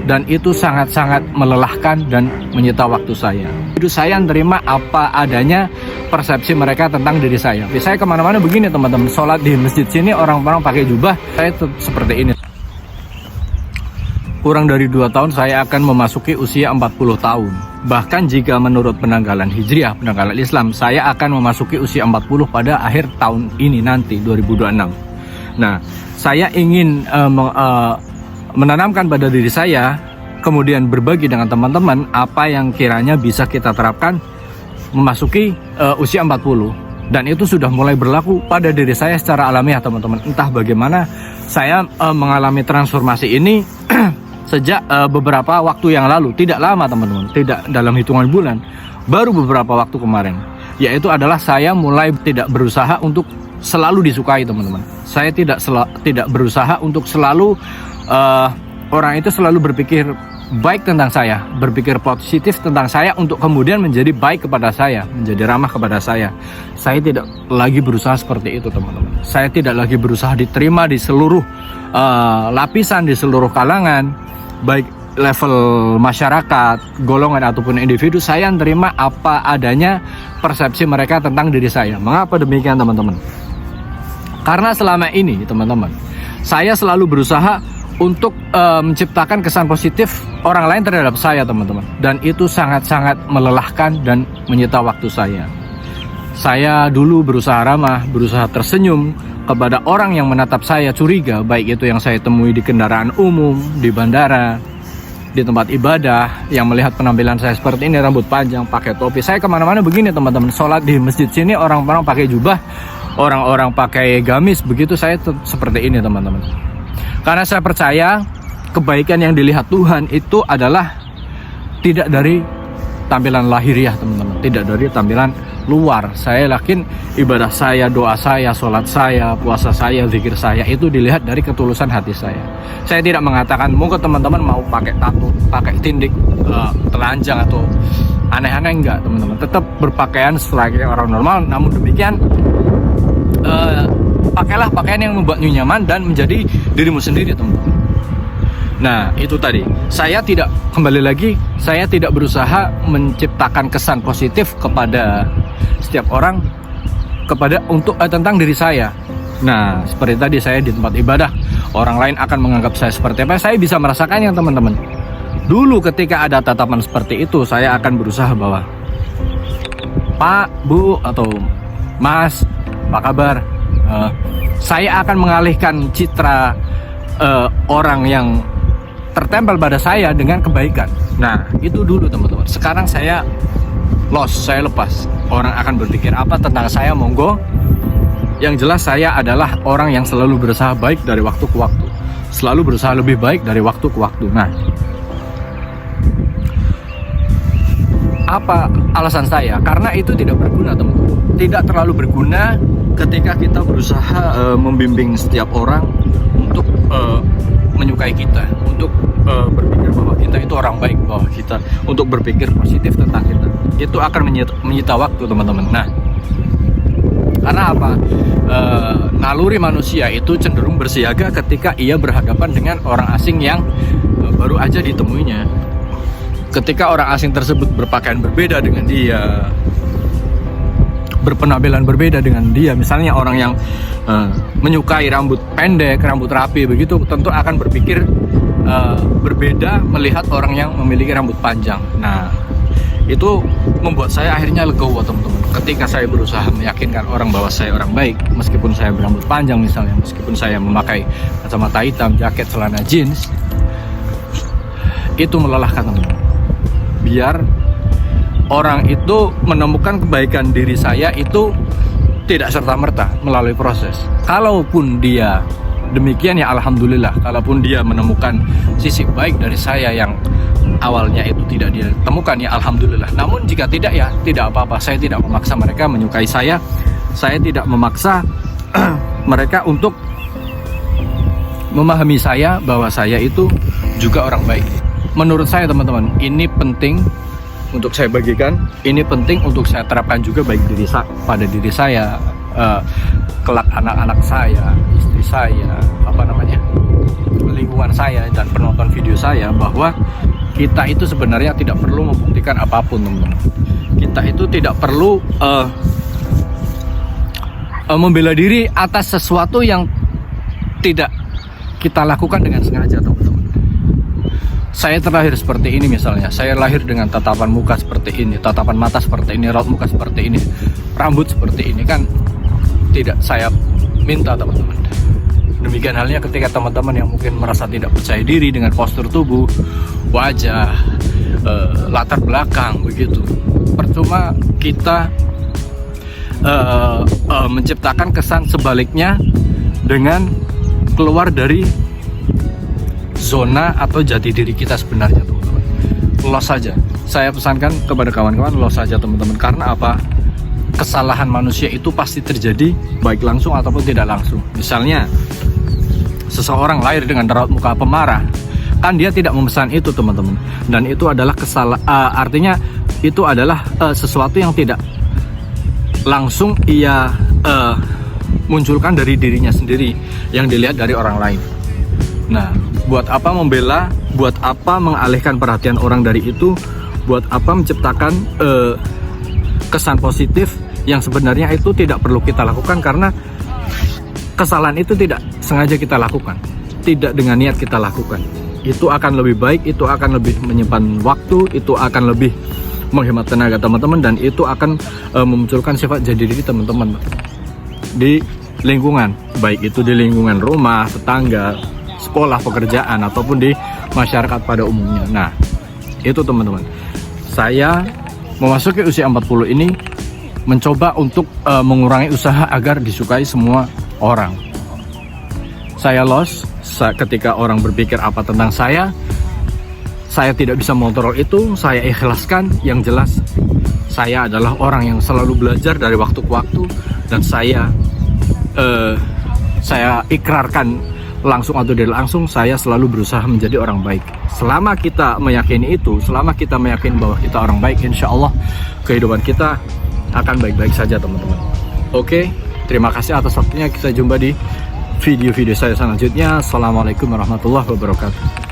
dan itu sangat-sangat melelahkan dan menyita waktu saya. Itu saya menerima apa adanya persepsi mereka tentang diri saya. Saya kemana-mana begini teman-teman, sholat di masjid sini orang-orang pakai jubah, saya seperti ini. Kurang dari 2 tahun saya akan memasuki usia 40 tahun. Bahkan jika menurut penanggalan Hijriah, penanggalan Islam, saya akan memasuki usia 40 pada akhir tahun ini nanti, 2026. Nah, saya ingin menanamkan pada diri saya, kemudian berbagi dengan teman-teman apa yang kiranya bisa kita terapkan memasuki usia 40. Dan itu sudah mulai berlaku pada diri saya secara alamiah teman-teman. Entah bagaimana saya mengalami transformasi ini sejak beberapa waktu yang lalu, tidak lama teman-teman, tidak dalam hitungan bulan, baru beberapa waktu kemarin, yaitu adalah saya mulai tidak berusaha untuk selalu disukai teman-teman. Saya tidak berusaha untuk selalu orang itu selalu berpikir baik tentang saya, berpikir positif tentang saya untuk kemudian menjadi baik kepada saya, menjadi ramah kepada saya. Saya tidak lagi berusaha seperti itu teman-teman. Saya tidak lagi berusaha diterima di seluruh lapisan, di seluruh kalangan, baik level masyarakat, golongan ataupun individu. Saya menerima apa adanya persepsi mereka tentang diri saya. Mengapa demikian teman-teman? Karena selama ini teman-teman, saya selalu berusaha untuk menciptakan kesan positif orang lain terhadap saya teman-teman. Dan itu sangat-sangat melelahkan dan menyita waktu saya. Saya dulu berusaha ramah, berusaha tersenyum kepada orang yang menatap saya curiga, baik itu yang saya temui di kendaraan umum, di bandara, di tempat ibadah, yang melihat penampilan saya seperti ini, rambut panjang, pakai topi. Saya kemana-mana begini teman-teman, sholat di masjid sini orang-orang pakai jubah, orang-orang pakai gamis, begitu saya seperti ini teman-teman. Karena saya percaya kebaikan yang dilihat Tuhan itu adalah tidak dari tampilan lahiriah teman-teman, tidak dari tampilan luar. Saya yakin ibadah saya, doa saya, sholat saya, puasa saya, zikir saya itu dilihat dari ketulusan hati saya. Saya tidak mengatakan mungkin teman-teman mau pakai tato, pakai tindik, telanjang atau aneh-aneh, enggak teman-teman. Tetap berpakaian selayaknya orang normal. Namun demikian pakailah pakaian yang membuatmu nyaman dan menjadi dirimu sendiri teman-teman. Nah itu tadi, saya tidak, kembali lagi, saya tidak berusaha menciptakan kesan positif kepada setiap orang untuk tentang diri saya. Nah seperti tadi saya di tempat ibadah, orang lain akan menganggap saya seperti apa, saya bisa merasakannya teman-teman. Dulu ketika ada tatapan seperti itu, saya akan berusaha bahwa Pak, Bu, atau Mas, apa kabar? Saya akan mengalihkan citra orang yang tertempel pada saya dengan kebaikan. Nah itu dulu teman-teman. Sekarang saya saya lepas. Orang akan berpikir apa tentang saya, monggo. Yang jelas saya adalah orang yang selalu berusaha baik dari waktu ke waktu, selalu berusaha lebih baik dari waktu ke waktu. Nah apa alasan saya? Karena itu tidak berguna teman-teman. Tidak terlalu berguna ketika kita berusaha membimbing setiap orang untuk menyukai kita, untuk berpikir bahwa kita itu orang baik, bahwa kita untuk berpikir positif tentang kita. Itu akan menyita waktu teman-teman. Nah karena apa? Naluri manusia itu cenderung bersiaga ketika ia berhadapan dengan orang asing yang baru aja ditemuinya. Ketika orang asing tersebut berpakaian berbeda dengan dia, berpenampilan berbeda dengan dia, misalnya orang yang menyukai rambut pendek, rambut rapi begitu, tentu akan berpikir berbeda melihat orang yang memiliki rambut panjang. Nah itu membuat saya akhirnya legowo teman-teman. Ketika saya berusaha meyakinkan orang bahwa saya orang baik, meskipun saya berambut panjang misalnya, meskipun saya memakai kacamata hitam, jaket, celana jeans, itu melelahkan teman-teman. Biar orang itu menemukan kebaikan diri saya itu tidak serta-merta melalui proses. Kalaupun dia demikian ya alhamdulillah. Kalaupun dia menemukan sisi baik dari saya yang awalnya itu tidak dia temukan ya alhamdulillah. Namun jika tidak ya tidak apa-apa. Saya tidak memaksa mereka menyukai saya. Saya tidak memaksa mereka untuk memahami saya bahwa saya itu juga orang baik. Menurut saya teman-teman, ini penting untuk saya bagikan, ini penting untuk saya terapkan juga baik pada diri saya, kelak anak-anak saya, istri saya, lingkungan lingkungan saya dan penonton video saya bahwa kita itu sebenarnya tidak perlu membuktikan apapun, teman-teman. Kita itu tidak perlu membela diri atas sesuatu yang tidak kita lakukan dengan sengaja, teman-teman. Saya terlahir seperti ini misalnya, saya lahir dengan tatapan muka seperti ini, tatapan mata seperti ini, raut muka seperti ini, rambut seperti ini, kan tidak saya minta, teman-teman. Demikian halnya ketika teman-teman yang mungkin merasa tidak percaya diri dengan postur tubuh, wajah, latar belakang begitu. Percuma kita menciptakan kesan sebaliknya dengan keluar dari zona atau jati diri kita sebenarnya, teman-teman. Los saja. Saya pesankan kepada kawan-kawan, los saja, teman-teman. Karena apa? Kesalahan manusia itu pasti terjadi baik langsung ataupun tidak langsung. Misalnya seseorang lahir dengan raut muka pemarah, kan dia tidak memesan itu, teman-teman. Dan itu adalah artinya itu adalah sesuatu yang tidak langsung ia munculkan dari dirinya sendiri, yang dilihat dari orang lain. Nah, buat apa membela, buat apa mengalihkan perhatian orang dari itu, buat apa menciptakan kesan positif yang sebenarnya itu tidak perlu kita lakukan, karena kesalahan itu tidak sengaja kita lakukan, tidak dengan niat kita lakukan. Itu akan lebih baik, itu akan lebih menyimpan waktu, itu akan lebih menghemat tenaga teman-teman, dan itu akan memunculkan sifat jadi diri teman-teman di lingkungan, baik itu di lingkungan rumah, tetangga, sekolah, pekerjaan, ataupun di masyarakat pada umumnya. Nah, itu teman-teman. Saya memasuki usia 40 ini mencoba untuk mengurangi usaha agar disukai semua orang. Saya los ketika orang berpikir apa tentang saya tidak bisa mengontrol itu, saya ikhlaskan. Yang jelas, saya adalah orang yang selalu belajar dari waktu ke waktu, dan saya ikrarkan langsung atau tidak langsung, saya selalu berusaha menjadi orang baik. Selama kita meyakini itu, selama kita meyakini bahwa kita orang baik, insya Allah kehidupan kita akan baik-baik saja, teman-teman. Oke, terima kasih atas waktunya. Kita jumpa di video-video saya selanjutnya. Assalamualaikum warahmatullahi wabarakatuh.